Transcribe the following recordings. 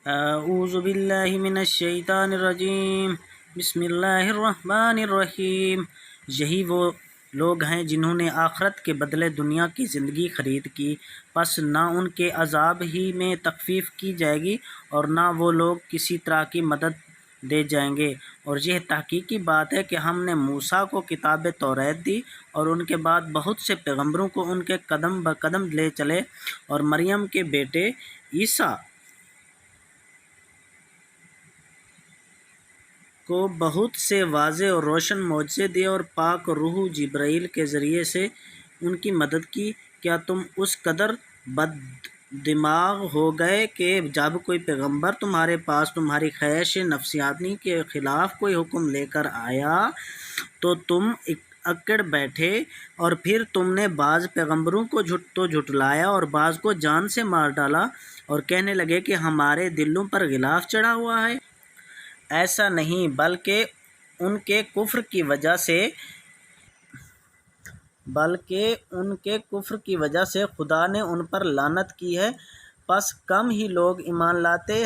اعوذ باللہ من الشیطان الرجیم، بسم اللہ الرحمن الرحیم۔ یہی وہ لوگ ہیں جنہوں نے آخرت کے بدلے دنیا کی زندگی خرید کی، پس نہ ان کے عذاب ہی میں تخفیف کی جائے گی اور نہ وہ لوگ کسی طرح کی مدد دے جائیں گے۔ اور یہ تحقیقی بات ہے کہ ہم نے موسیٰ کو کتاب توریت دی اور ان کے بعد بہت سے پیغمبروں کو ان کے قدم بقدم لے چلے، اور مریم کے بیٹے عیسیٰ کو بہت سے واضح اور روشن معجزے دیے اور پاک روح جبرائیل کے ذریعے سے ان کی مدد کی۔ کیا تم اس قدر بد دماغ ہو گئے کہ جب کوئی پیغمبر تمہارے پاس تمہاری خواہش نفسانی کے خلاف کوئی حکم لے کر آیا تو تم اکڑ بیٹھے، اور پھر تم نے بعض پیغمبروں کو جھٹلایا اور بعض کو جان سے مار ڈالا اور کہنے لگے کہ ہمارے دلوں پر غلاف چڑھا ہوا ہے؟ ایسا نہیں، بلکہ ان کے کفر کی وجہ سے خدا نے ان پر لعنت کی ہے۔ پس کم ہی لوگ ایمان لاتے،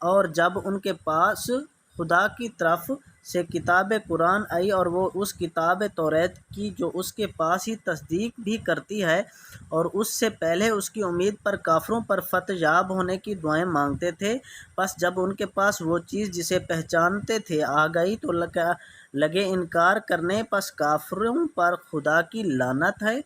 اور جب ان کے پاس خدا کی طرف سے کتاب قرآن آئی اور وہ اس کتاب توریت کی جو اس کے پاس ہی تصدیق بھی کرتی ہے، اور اس سے پہلے اس کی امید پر کافروں پر فتح یاب ہونے کی دعائیں مانگتے تھے، پس جب ان کے پاس وہ چیز جسے پہچانتے تھے آ گئی تو لگے انکار کرنے، پس کافروں پر خدا کی لعنت ہے۔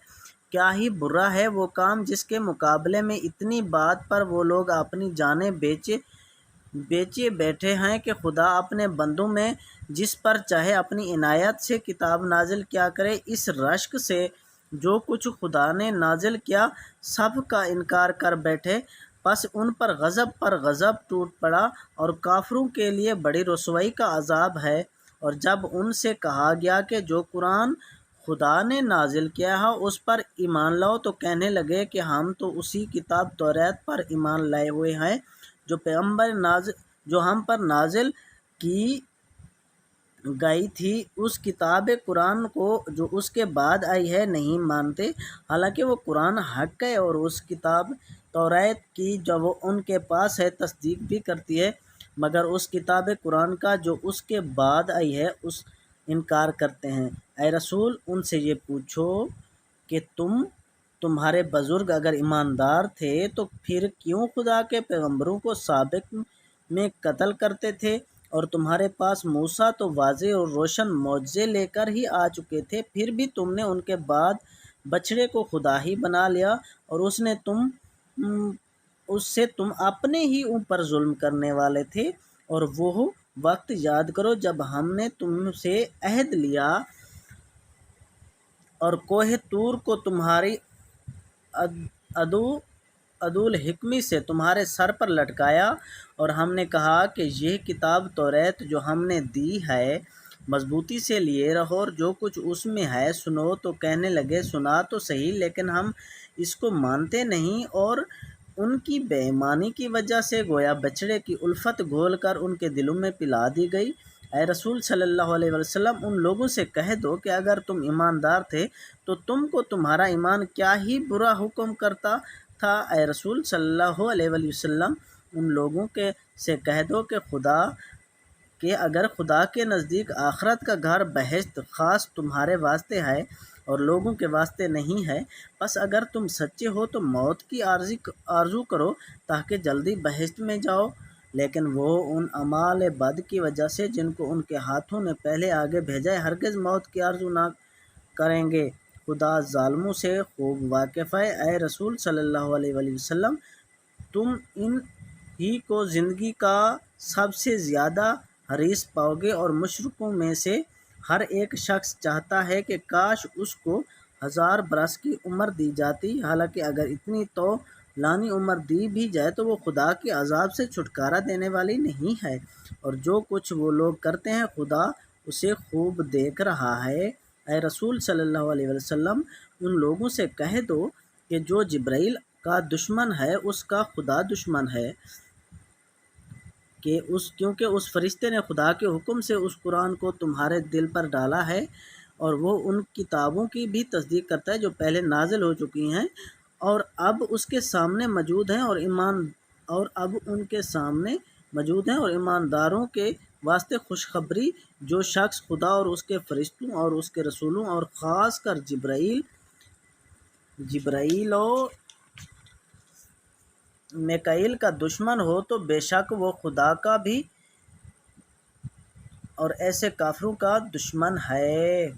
کیا ہی برا ہے وہ کام جس کے مقابلے میں اتنی بات پر وہ لوگ اپنی جانیں بیچے بیٹھے ہیں کہ خدا اپنے بندوں میں جس پر چاہے اپنی عنایت سے کتاب نازل کیا کرے۔ اس رشک سے جو کچھ خدا نے نازل کیا سب کا انکار کر بیٹھے، پس ان پر غضب ٹوٹ پڑا، اور کافروں کے لیے بڑی رسوائی کا عذاب ہے۔ اور جب ان سے کہا گیا کہ جو قرآن خدا نے نازل کیا ہے اس پر ایمان لاؤ تو کہنے لگے کہ ہم تو اسی کتاب توریت پر ایمان لائے ہوئے ہیں جو ہم پر نازل کی گئی تھی۔ اس کتاب قرآن کو جو اس کے بعد آئی ہے نہیں مانتے، حالانکہ وہ قرآن حق ہے، اور اس کتاب توریت کی جو وہ ان کے پاس ہے تصدیق بھی کرتی ہے، مگر اس کتاب قرآن کا جو اس کے بعد آئی ہے اس انکار کرتے ہیں۔ اے رسول، ان سے یہ پوچھو کہ تمہارے بزرگ اگر ایماندار تھے تو پھر کیوں خدا کے پیغمبروں کو سابق میں قتل کرتے تھے؟ اور تمہارے پاس موسیٰ تو واضح اور روشن معجزے لے کر ہی آ چکے تھے، پھر بھی تم نے ان کے بعد بچڑے کو خدا ہی بنا لیا، اور اس سے تم اپنے ہی اوپر ظلم کرنے والے تھے۔ اور وہ وقت یاد کرو جب ہم نے تم سے عہد لیا اور کوہ طور کو تمہاری عدول حکمی سے تمہارے سر پر لٹکایا، اور ہم نے کہا کہ یہ کتاب توریت جو ہم نے دی ہے مضبوطی سے لیے رہو، اور جو کچھ اس میں ہے سنو۔ تو کہنے لگے سنا تو صحیح، لیکن ہم اس کو مانتے نہیں، اور ان کی بے ایمانی کی وجہ سے گویا بچڑے کی الفت گھول کر ان کے دلوں میں پلا دی گئی۔ اے رسول صلی اللہ علیہ وسلم، ان لوگوں سے کہہ دو کہ اگر تم ایماندار تھے تو تم کو تمہارا ایمان کیا ہی برا حکم کرتا تھا۔ اے رسول صلی اللہ علیہ وسلم، ان لوگوں سے کہہ دو کہ اگر خدا کے نزدیک آخرت کا گھر بہشت خاص تمہارے واسطے ہے اور لوگوں کے واسطے نہیں ہے، پس اگر تم سچے ہو تو موت کی آرزو کرو تاکہ جلدی بہشت میں جاؤ، لیکن وہ ان اعمال بد کی وجہ سے جن کو ان کے ہاتھوں نے پہلے آگے بھیجا ہے ہرگز موت کی آرزو نہ کریں گے۔ خدا ظالموں سے خوب واقف ہے۔ اے رسول صلی اللہ علیہ وسلم، تم ان ہی کو زندگی کا سب سے زیادہ حریص پاؤ گے، اور مشرکوں میں سے ہر ایک شخص چاہتا ہے کہ کاش اس کو 1000 برس کی عمر دی جاتی، حالانکہ اگر اتنی طولانی عمر دی بھی جائے تو وہ خدا کے عذاب سے چھٹکارا دینے والی نہیں ہے، اور جو کچھ وہ لوگ کرتے ہیں خدا اسے خوب دیکھ رہا ہے۔ اے رسول صلی اللہ علیہ وسلم، ان لوگوں سے کہہ دو کہ جو جبرائیل کا دشمن ہے اس کا خدا دشمن ہے، کیونکہ اس فرشتے نے خدا کے حکم سے اس قرآن کو تمہارے دل پر ڈالا ہے، اور وہ ان کتابوں کی بھی تصدیق کرتا ہے جو پہلے نازل ہو چکی ہیں اور اب اس کے سامنے موجود ہیں، اور اب ان کے سامنے موجود ہیں، اور ایمانداروں کے واسطے خوشخبری، جو شخص خدا اور اس کے فرشتوں اور اس کے رسولوں اور خاص کر جبرائیل و میکائیل کا دشمن ہو تو بے شک وہ خدا کا بھی اور ایسے کافروں کا دشمن ہے۔